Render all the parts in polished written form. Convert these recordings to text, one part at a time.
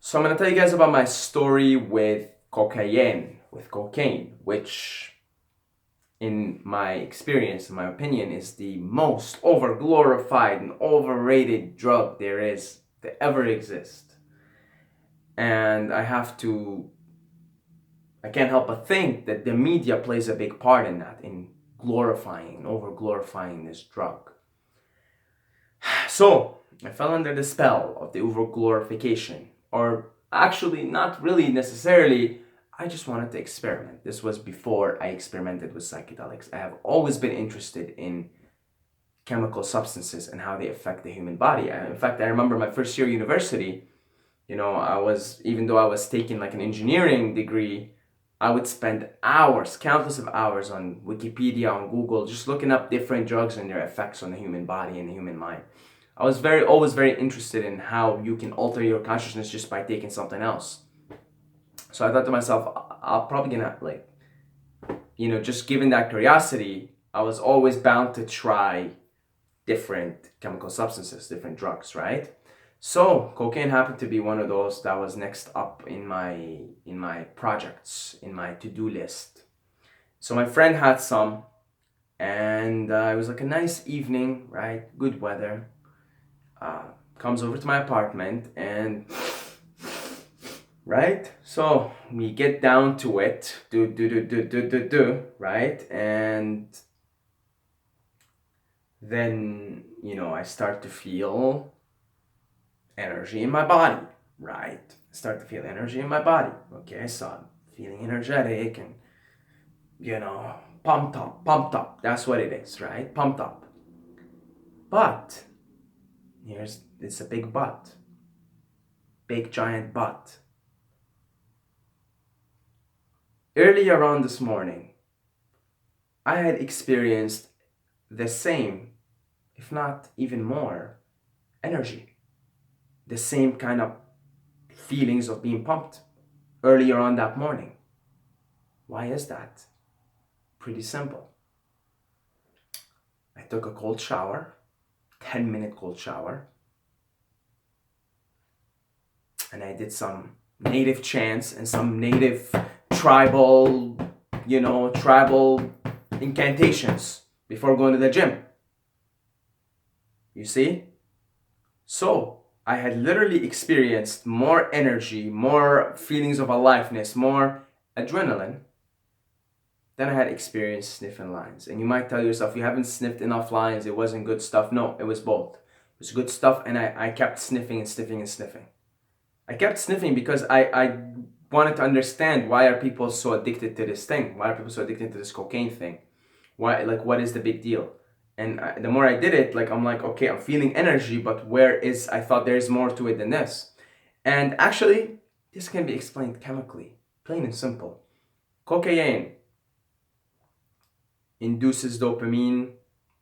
So I'm going to tell you guys about my story with cocaine, which in my experience, in my opinion, is the most overglorified and overrated drug there is to ever exist. And I can't help but think that the media plays a big part in that, in glorifying, over glorifying this drug. So I fell under the spell of the over glorification, or actually, not really necessarily. I just wanted to experiment. This was before I experimented with psychedelics. I have always been interested in chemical substances and how they affect the human body. In fact, I remember my first year university, even though I was taking like an engineering degree, I would spend hours, countless of hours on Wikipedia, on Google, just looking up different drugs and their effects on the human body and the human mind. I was always very interested in how you can alter your consciousness just by taking something else. So I thought to myself, I'm probably gonna just given that curiosity, I was always bound to try different chemical substances, different drugs, right? So cocaine happened to be one of those that was next up in my projects, in my to-do list. So my friend had some, and it was like a nice evening, right? Good weather. Comes over to my apartment, and right, so we get down to it, right, and then I start to feel energy in my body, right? Start to feel energy in my body. Okay, so I'm feeling energetic and pumped up, pumped up. That's what it is, right? Pumped up. But it's a big but. Big giant but. Earlier on this morning, I had experienced the same, if not even more, energy. The same kind of feelings of being pumped earlier on that morning. Why is that? Pretty simple. I took a cold shower, 10-minute cold shower, and I did some native chants and some native tribal incantations before going to the gym. You see? So I had literally experienced more energy, more feelings of aliveness, more adrenaline than I had experienced sniffing lines. And you might tell yourself, you haven't sniffed enough lines, it wasn't good stuff. No, it was both. It was good stuff, and I kept sniffing and sniffing and sniffing. I kept sniffing because I wanted to understand, why are people so addicted to this thing? Why are people so addicted to this cocaine thing? Why, what is the big deal? And the more I did it, I'm like, okay, I'm feeling energy, but I thought there's more to it than this. And actually, this can be explained chemically, plain and simple. Cocaine induces dopamine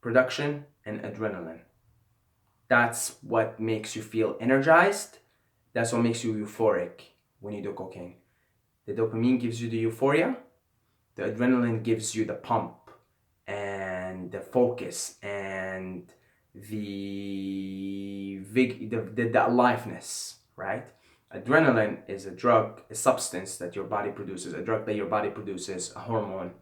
production and adrenaline. That's what makes you feel energized. That's what makes you euphoric when you do cocaine. The dopamine gives you the euphoria. The adrenaline gives you the pump and the focus and the aliveness, right? Adrenaline is a substance that your body produces, a hormone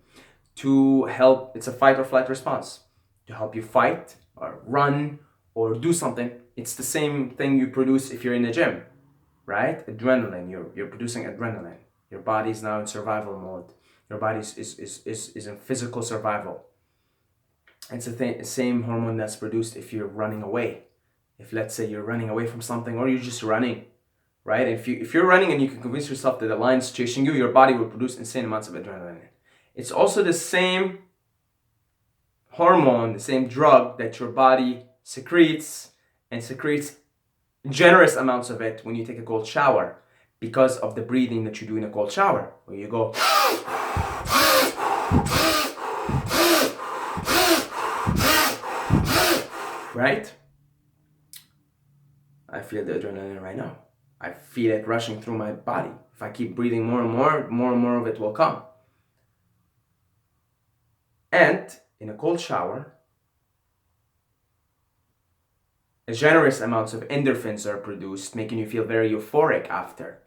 to help. It's a fight or flight response to help you fight or run or do something. It's the same thing you produce if you're in the gym, right? Adrenaline, you're producing adrenaline. Your body's now in survival mode. Your body is in physical survival. It's the same hormone that's produced if you're running away. If, let's say, you're running away from something, or you're just running, right? If you're running and you can convince yourself that the lion's chasing you, your body will produce insane amounts of adrenaline. It's also the same hormone, the same drug that your body secretes, and secretes generous amounts of it when you take a cold shower, because of the breathing that you do in a cold shower, where you go right? I feel the adrenaline right now. I feel it rushing through my body. If I keep breathing more and more of it will come. And in a cold shower, generous amounts of endorphins are produced, making you feel very euphoric after.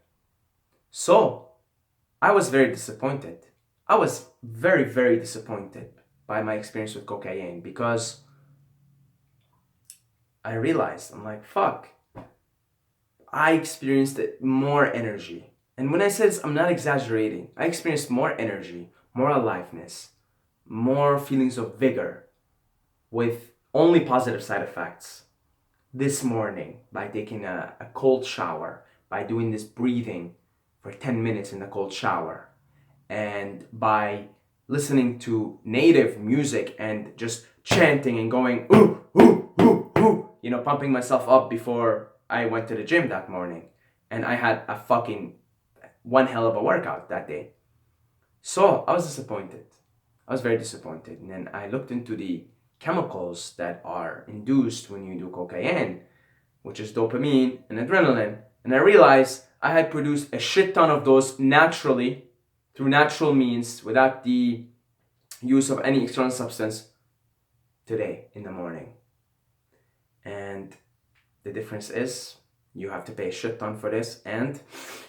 So, I was very disappointed. I was very, very disappointed by my experience with cocaine because I realized, I'm like, fuck, I experienced more energy. And when I say this, I'm not exaggerating. I experienced more energy, more aliveness, more feelings of vigor with only positive side effects this morning by taking a cold shower, by doing this breathing for 10 minutes in the cold shower, and by listening to native music and just chanting and going, ooh, ooh, ooh, ooh, pumping myself up before I went to the gym that morning. And I had a fucking one hell of a workout that day. So I was disappointed. I was very disappointed. And then I looked into the chemicals that are induced when you do cocaine, which is dopamine and adrenaline. And I realized I had produced a shit ton of those naturally, through natural means, without the use of any external substance today in the morning. And the difference is you have to pay a shit ton for this, and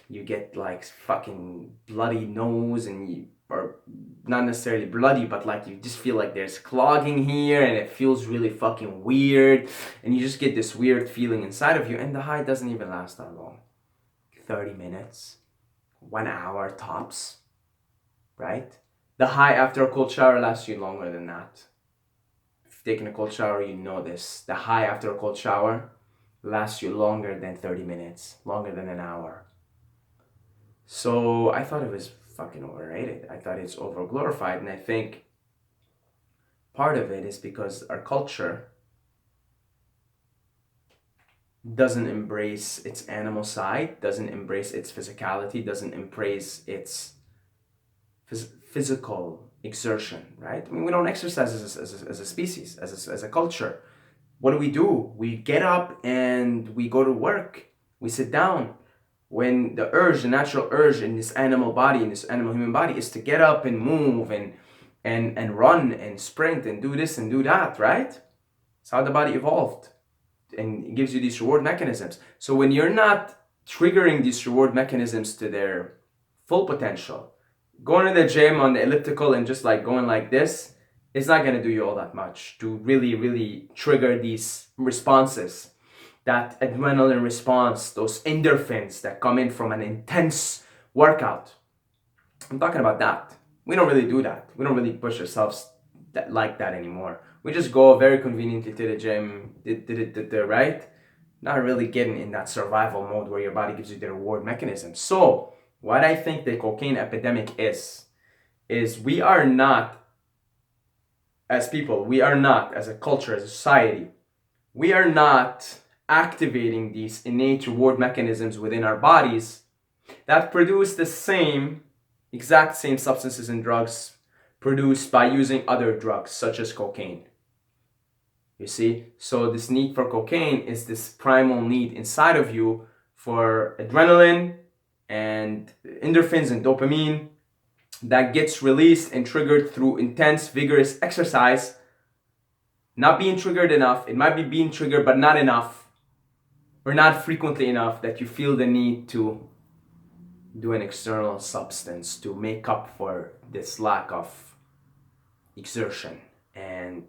you get like fucking bloody nose, and or not necessarily bloody, but like you just feel like there's clogging here and it feels really fucking weird, and you just get this weird feeling inside of you, and the high doesn't even last that long. 30 minutes, 1 hour tops, right? The high after a cold shower lasts you longer than that. If you've taken a cold shower, you know this. The high after a cold shower lasts you longer than 30 minutes, longer than an hour. So I thought it was fucking overrated. I thought it's overglorified, and I think part of it is because our culture doesn't embrace its animal side, doesn't embrace its physicality, doesn't embrace its physical exertion, right? I mean, we don't exercise as a species, as a culture. What do? We get up and we go to work. We sit down. When the urge, the natural urge in this animal body, in this animal human body, is to get up and move and run and sprint and do this and do that, right? It's how the body evolved. And it gives you these reward mechanisms. So when you're not triggering these reward mechanisms to their full potential, going to the gym on the elliptical and just like going like this, it's not going to do you all that much to really, really trigger these responses. That adrenaline response, those endorphins that come in from an intense workout. I'm talking about that. We don't really do that. We don't really push ourselves like that anymore. We just go very conveniently to the gym, right? Not really getting in that survival mode where your body gives you the reward mechanism. So, what I think the cocaine epidemic is we are not, as people, we are not, as a culture, as a society, we are not activating these innate reward mechanisms within our bodies that produce the exact same substances and drugs produced by using other drugs, such as cocaine. You see? So this need for cocaine is this primal need inside of you for adrenaline and endorphins and dopamine that gets released and triggered through intense, vigorous exercise. Not being triggered enough. It might be being triggered, but not enough, or not frequently enough that you feel the need to do an external substance to make up for this lack of exertion and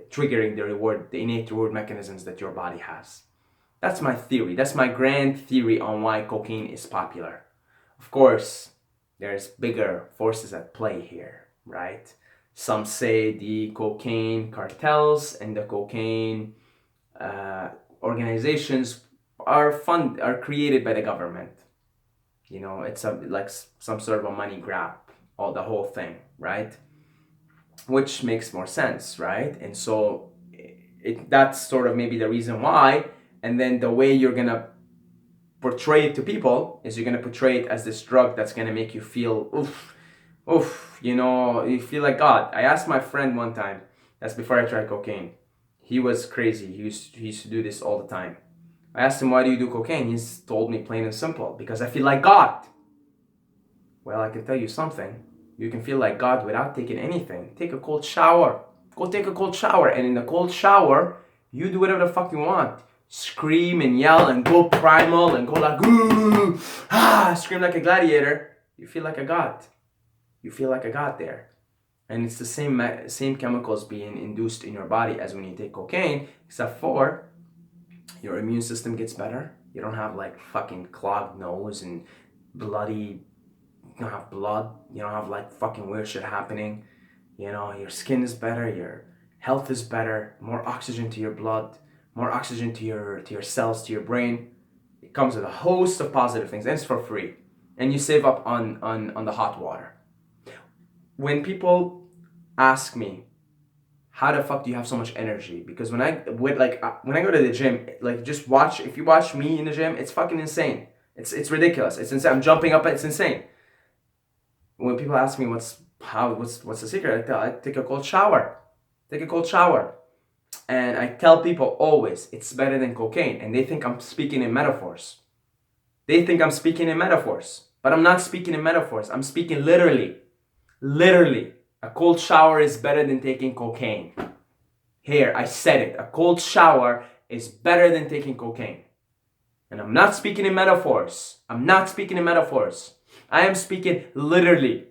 triggering the innate reward mechanisms that your body has. That's my theory. That's my grand theory on why cocaine is popular. Of course, there's bigger forces at play here, right? Some say the cocaine cartels and the cocaine organizations are created by the government. It's like some sort of a money grab, the whole thing, right? Which makes more sense, right? And so that's sort of maybe the reason why. And then the way you're gonna portray it to people is you're gonna portray it as this drug that's gonna make you feel oof, you feel like God. I asked my friend one time, that's before I tried cocaine. He was crazy. He used to do this all the time. I asked him, why do you do cocaine? He's told me plain and simple, because I feel like God. Well, I can tell you something. You can feel like God without taking anything. Take a cold shower. Go take a cold shower. And in the cold shower, you do whatever the fuck you want. scream and yell and go primal and go like, ooh, scream like a gladiator, you feel like a god. You feel like a god there. And it's the same chemicals being induced in your body as when you take cocaine, except for your immune system gets better. You don't have like fucking clogged nose and bloody, you don't have blood, you don't have like fucking weird shit happening. You know, your skin is better, your health is better, more oxygen to your blood, more oxygen to your cells, to your brain. It comes with a host of positive things, and it's for free. And you save up on the hot water. When people ask me, how the fuck do you have so much energy? Because when I go to the gym, like just watch, if you watch me in the gym, it's fucking insane. It's ridiculous. It's insane. I'm jumping up, it's insane. When people ask me what's the secret, I take a cold shower. Take a cold shower. And I tell people always, it's better than cocaine. And they think I'm speaking in metaphors. But I'm not speaking in metaphors. I'm speaking literally. Literally. A cold shower is better than taking cocaine. Here, I said it. A cold shower is better than taking cocaine. And I'm not speaking in metaphors. I am speaking literally.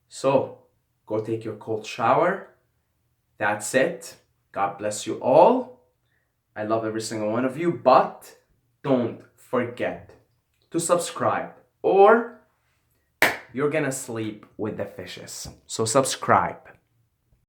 So, go take your cold shower. That's it. God bless you all. I love every single one of you, but don't forget to subscribe or you're gonna sleep with the fishes. So subscribe.